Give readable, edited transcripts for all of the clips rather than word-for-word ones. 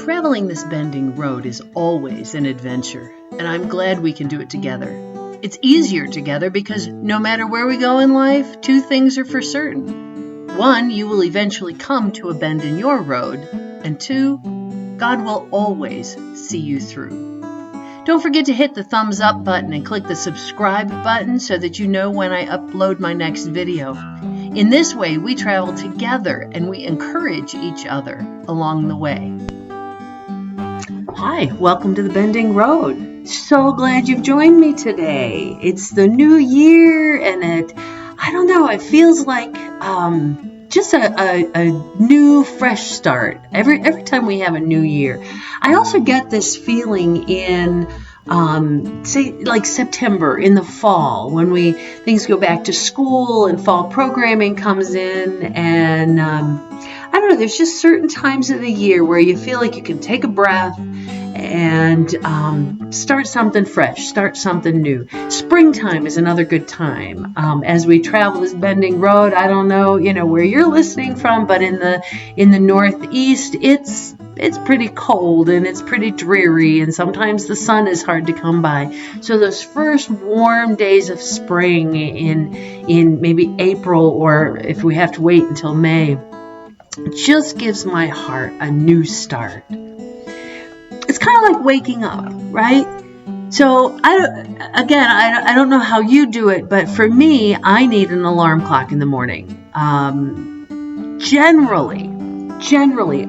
Traveling this bending road is always an adventure, and I'm glad we can do it together. It's easier together because no matter where we go in life, two things are for certain. One, you will eventually come to a bend in your road, and two, God will always see you through. Don't forget to hit the thumbs up button and click the subscribe button so that you know when I upload my next video. In this way, we travel together and we encourage each other along the way. Hi, welcome to the Bending Road. So glad you've joined me today. It's the new year and it feels like just a new fresh start. Every time we have a new year. I also get this feeling in say like September, in the fall, when things go back to school and fall programming comes in, and I don't know, there's just certain times of the year where you feel like you can take a breath and start something fresh, start something new. Springtime is another good time. As we travel this bending road, I don't know, where you're listening from, but in the Northeast, it's pretty cold and it's pretty dreary, and sometimes the sun is hard to come by. So those first warm days of spring in maybe April, or if we have to wait until May, just gives my heart a new start. It's kind of like waking up, right? So I don't know how you do it, but for me, I need an alarm clock in the morning. Generally,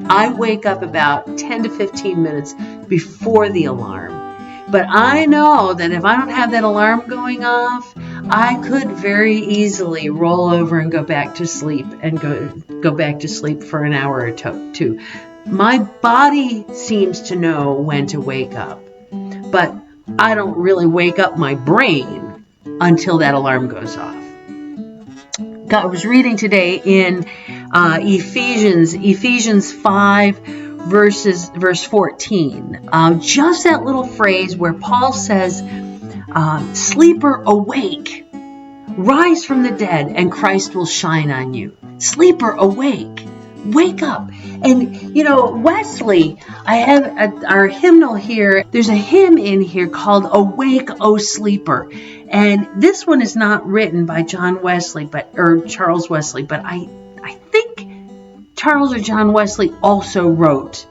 I wake up about 10 to 15 minutes before the alarm. But I know that if I don't have that alarm going off, I could very easily roll over and go back to sleep and go back to sleep for an hour or two. My body seems to know when to wake up, but I don't really wake up my brain until that alarm goes off. I was reading today in Ephesians 5, verse 14. Just that little phrase where Paul says, "Sleeper, awake, rise from the dead, and Christ will shine on you." Sleeper, awake, wake up. And Wesley, I have our hymnal here. There's a hymn in here called "Awake, O Sleeper," and this one is not written by Charles Wesley, but I think Charles or John Wesley also wrote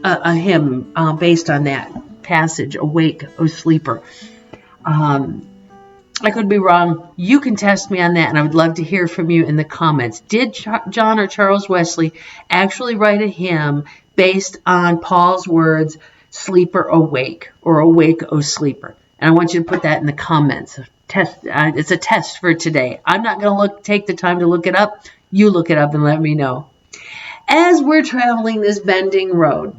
a hymn based on that passage, "Awake, O Sleeper." I could be wrong. You can test me on that, and I would love to hear from you in the comments. Did John or Charles Wesley actually write a hymn based on Paul's words, "Sleeper, awake," or "Awake, O Sleeper"? And I want you to put that in the comments. It's a test for today. I'm not going to take the time to look it up. You look it up and let me know. As we're traveling this bending road,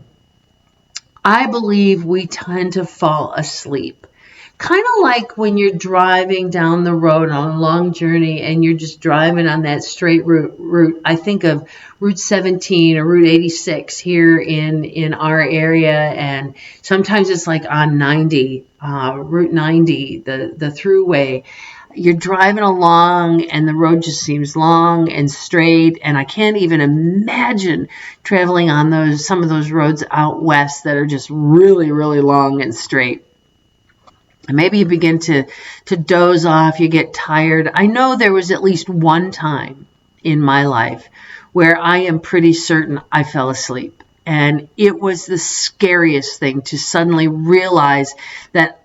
I believe we tend to fall asleep. Kind of like when you're driving down the road on a long journey and you're just driving on that straight route. I think of Route 17 or Route 86 here in our area, and sometimes it's like on 90, Route 90, the thruway. You're driving along and the road just seems long and straight, and I can't even imagine traveling on some of those roads out west that are just really, really long and straight. And maybe you begin to doze off, you get tired. I know there was at least one time in my life where I am pretty certain I fell asleep. And it was the scariest thing to suddenly realize that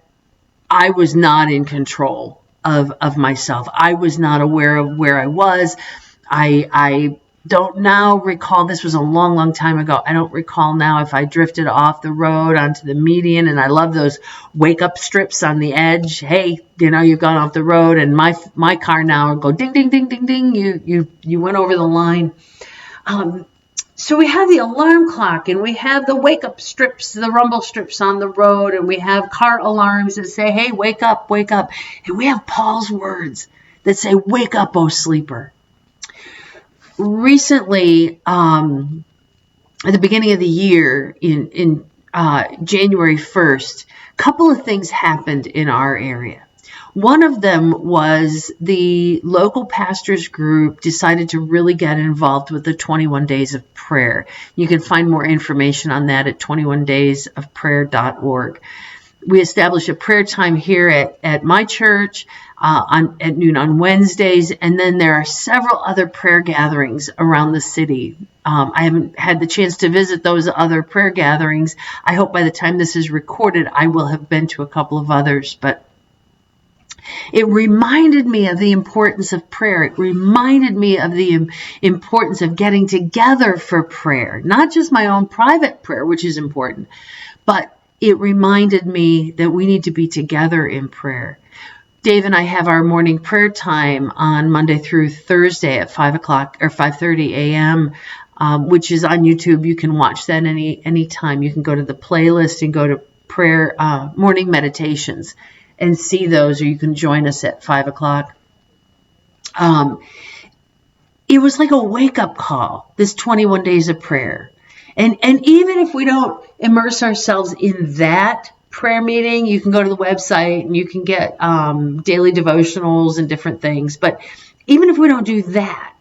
I was not in control of myself. I was not aware of where I was. I don't now recall, this was a long, long time ago. I don't recall now if I drifted off the road onto the median, and I love those wake up strips on the edge. Hey, you've gone off the road, and my car now will go ding, ding, ding, ding, ding. You went over the line. So we have the alarm clock, and we have the wake up strips, the rumble strips on the road, and we have car alarms that say, "Hey, wake up, wake up." And we have Paul's words that say, "Wake up, O sleeper." Recently, at the beginning of the year, in January 1st, a couple of things happened in our area. One of them was the local pastors group decided to really get involved with the 21 Days of Prayer. You can find more information on that at 21daysofprayer.org. We established a prayer time here at my church at noon on Wednesdays, and then there are several other prayer gatherings around the city. I haven't had the chance to visit those other prayer gatherings. I hope by the time this is recorded, I will have been to a couple of others, but it reminded me of the importance of prayer. It reminded me of the importance of getting together for prayer, not just my own private prayer, which is important, but it reminded me that we need to be together in prayer. Dave and I have our morning prayer time on Monday through Thursday at 5 o'clock or 5:30 a.m., which is on YouTube. You can watch that any time. You can go to the playlist and go to prayer morning meditations and see those, or you can join us at 5 o'clock. It was like a wake-up call, this 21 days of prayer. And even if we don't immerse ourselves in that prayer meeting, you can go to the website and you can get daily devotionals and different things. But even if we don't do that,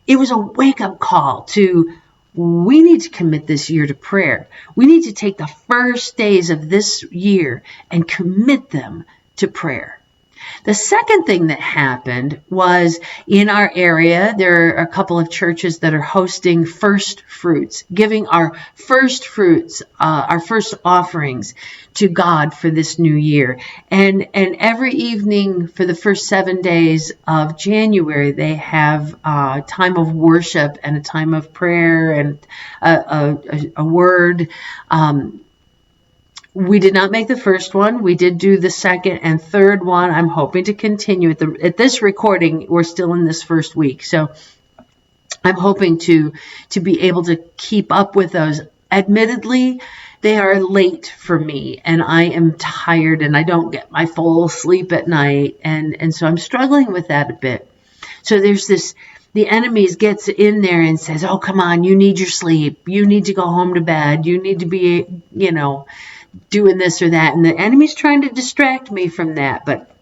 it was a wake-up call to, we need to commit this year to prayer. We need to take the first days of this year and commit them to prayer. The second thing that happened was in our area, there are a couple of churches that are hosting first fruits, giving our first fruits, our first offerings to God for this new year. And every evening for the first 7 days of January, they have a time of worship and a time of prayer and a word. We did not make the first one. We did do the second and third one. I'm hoping to continue. At this recording, we're still in this first week. So I'm hoping to be able to keep up with those. Admittedly, they are late for me, and I am tired, and I don't get my full sleep at night. And so I'm struggling with that a bit. So there's this, the enemy gets in there and says, oh, come on, you need your sleep. You need to go home to bed. You need to be, doing this or that. And the enemy's trying to distract me from that, but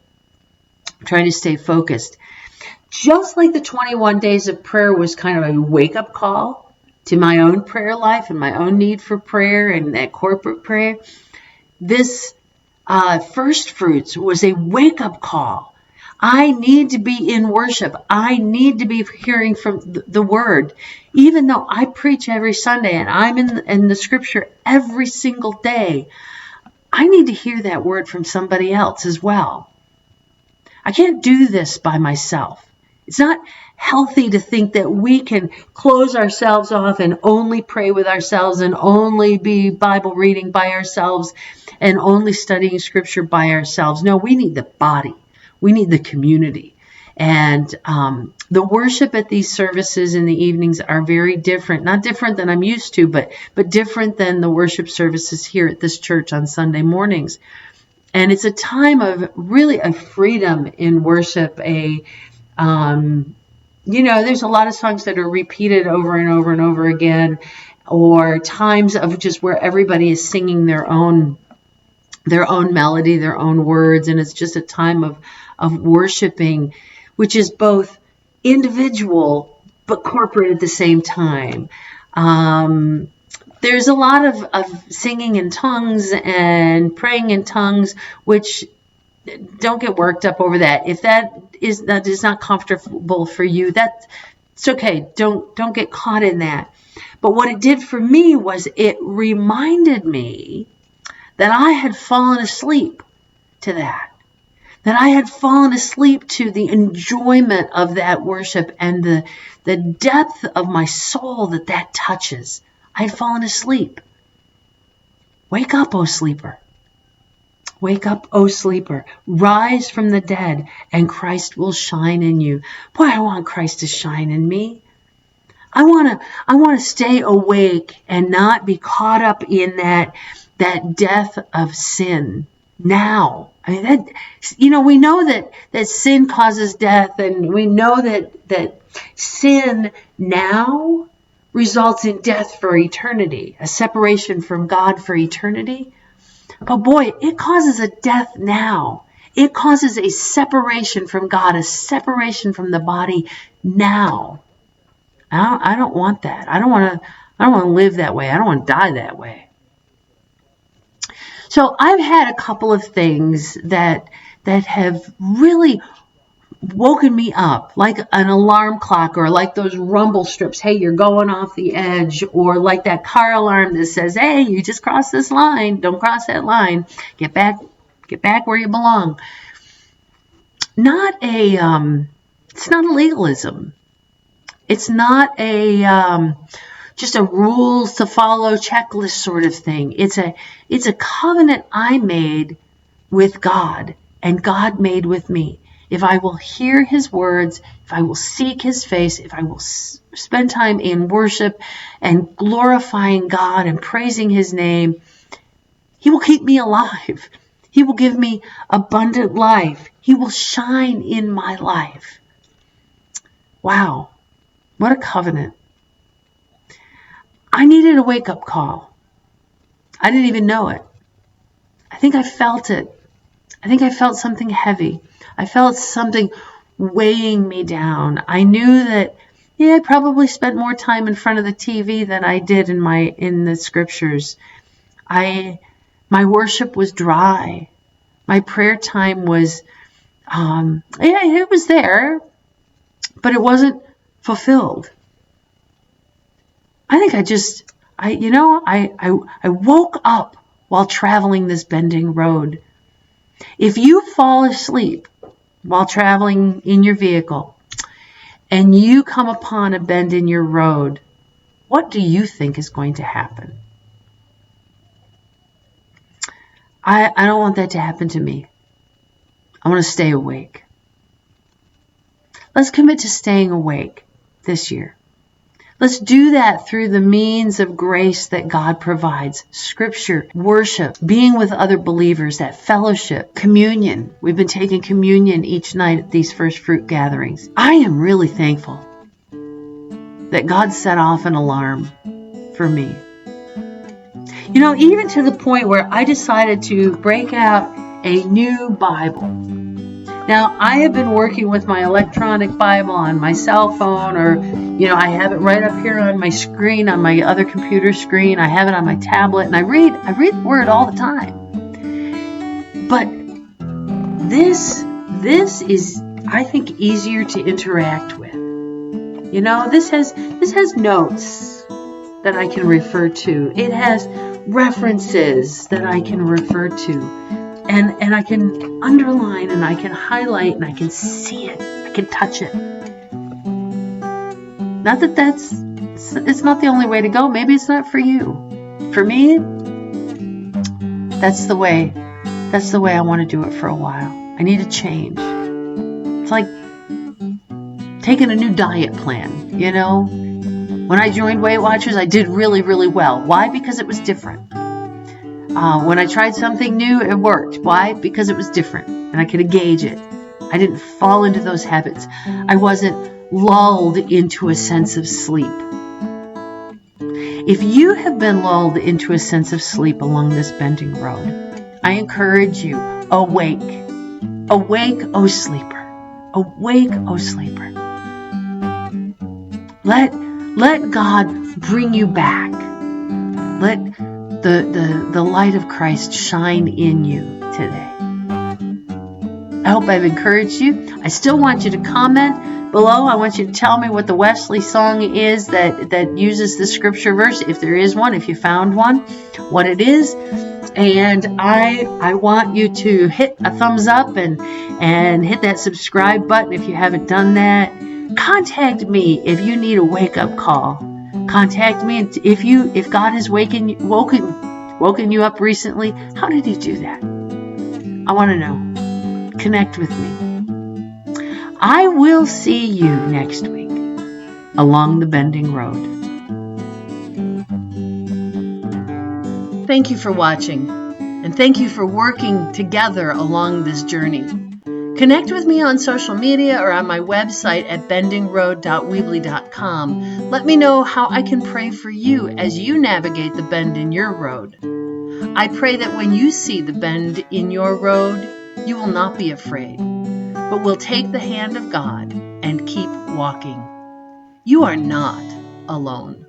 I'm trying to stay focused. Just like the 21 days of prayer was kind of a wake-up call to my own prayer life and my own need for prayer and that corporate prayer, this first fruits was a wake-up call. I need to be in worship. I need to be hearing from the word. Even though I preach every Sunday and I'm in the scripture every single day, I need to hear that word from somebody else as well. I can't do this by myself. It's not healthy to think that we can close ourselves off and only pray with ourselves and only be Bible reading by ourselves and only studying scripture by ourselves. No, we need the body. We need the community. And the worship at these services in the evenings are very different. Not different than I'm used to, but different than the worship services here at this church on Sunday mornings. And it's a time of really a freedom in worship. There's a lot of songs that are repeated over and over and over again, or times of just where everybody is singing their own melody, their own words, and it's just a time of worshiping, which is both individual but corporate at the same time. There's a lot of singing in tongues and praying in tongues, which don't get worked up over that. If that is not comfortable for you, it's okay. Don't get caught in that. But what it did for me was it reminded me that I had fallen asleep to that I had fallen asleep to the enjoyment of that worship and the depth of my soul that touches. I had fallen asleep. Wake up, O sleeper. Wake up, O sleeper. Rise from the dead, and Christ will shine in you. Boy, I want Christ to shine in me. I want to stay awake and not be caught up in that death of sin now. I mean, we know that sin causes death, and we know that sin now results in death for eternity, a separation from God for eternity. But boy, it causes a death now. It causes a separation from God, a separation from the body now. I don't want that. I don't want to live that way. I don't want to die that way. So I've had a couple of things that have really woken me up, like an alarm clock, or like those rumble strips, hey, you're going off the edge, or like that car alarm that says, hey, you just crossed this line, don't cross that line, get back where you belong. It's not a legalism. It's not just a rules to follow checklist sort of thing. It's a covenant I made with God, and God made with me. If I will hear his words, if I will seek his face, if I will spend time in worship and glorifying God and praising his name, he will keep me alive. He will give me abundant life. He will shine in my life. Wow, what a covenant. I needed a wake-up call. I didn't even know it. I think I felt it. I think I felt something heavy. I felt something weighing me down. I knew that, I probably spent more time in front of the TV than I did in the scriptures. My worship was dry. My prayer time was, it was there, but it wasn't fulfilled. I think I woke up while traveling this bending road. If you fall asleep while traveling in your vehicle and you come upon a bend in your road, what do you think is going to happen? I don't want that to happen to me. I want to stay awake. Let's commit to staying awake this year. Let's do that through the means of grace that God provides. Scripture, worship, being with other believers, that fellowship, communion. We've been taking communion each night at these first fruit gatherings. I am really thankful that God set off an alarm for me. Even to the point where I decided to break out a new Bible. Now, I have been working with my electronic Bible on my cell phone, or, I have it right up here on my screen, on my other computer screen. I have it on my tablet, and I read the Word all the time. But this is, I think, easier to interact with. This has notes that I can refer to. It has references that I can refer to. And I can underline, and I can highlight, and I can see it. I can touch it. Not that it's not the only way to go. Maybe it's not for you. For me, that's the way I want to do it for a while. I need a change. It's like taking a new diet plan, When I joined Weight Watchers, I did really, really well. Why? Because it was different. When I tried something new, it worked. Why? Because it was different, and I could gauge it. I didn't fall into those habits. I wasn't lulled into a sense of sleep. If you have been lulled into a sense of sleep along this bending road, I encourage you, awake. Awake, O sleeper. Awake, O sleeper. Let God bring you back. Let the light of Christ shine in you today. I hope I've encouraged you. I still want you to comment below. I want you to tell me what the Wesley song is that uses the scripture verse, if there is one, if you found one, what it is. And I want you to hit a thumbs up and hit that subscribe button if you haven't done that. Contact me if you need a wake-up call. Contact me, and if God has woken you up recently, how did he do that? I want to know. Connect with me. I will see you next week along the bending road. Thank you for watching, and thank you for working together along this journey. Connect with me on social media or on my website at bendingroad.weebly.com. Let me know how I can pray for you as you navigate the bend in your road. I pray that when you see the bend in your road, You will not be afraid, but will take the hand of God and keep walking. You are not alone.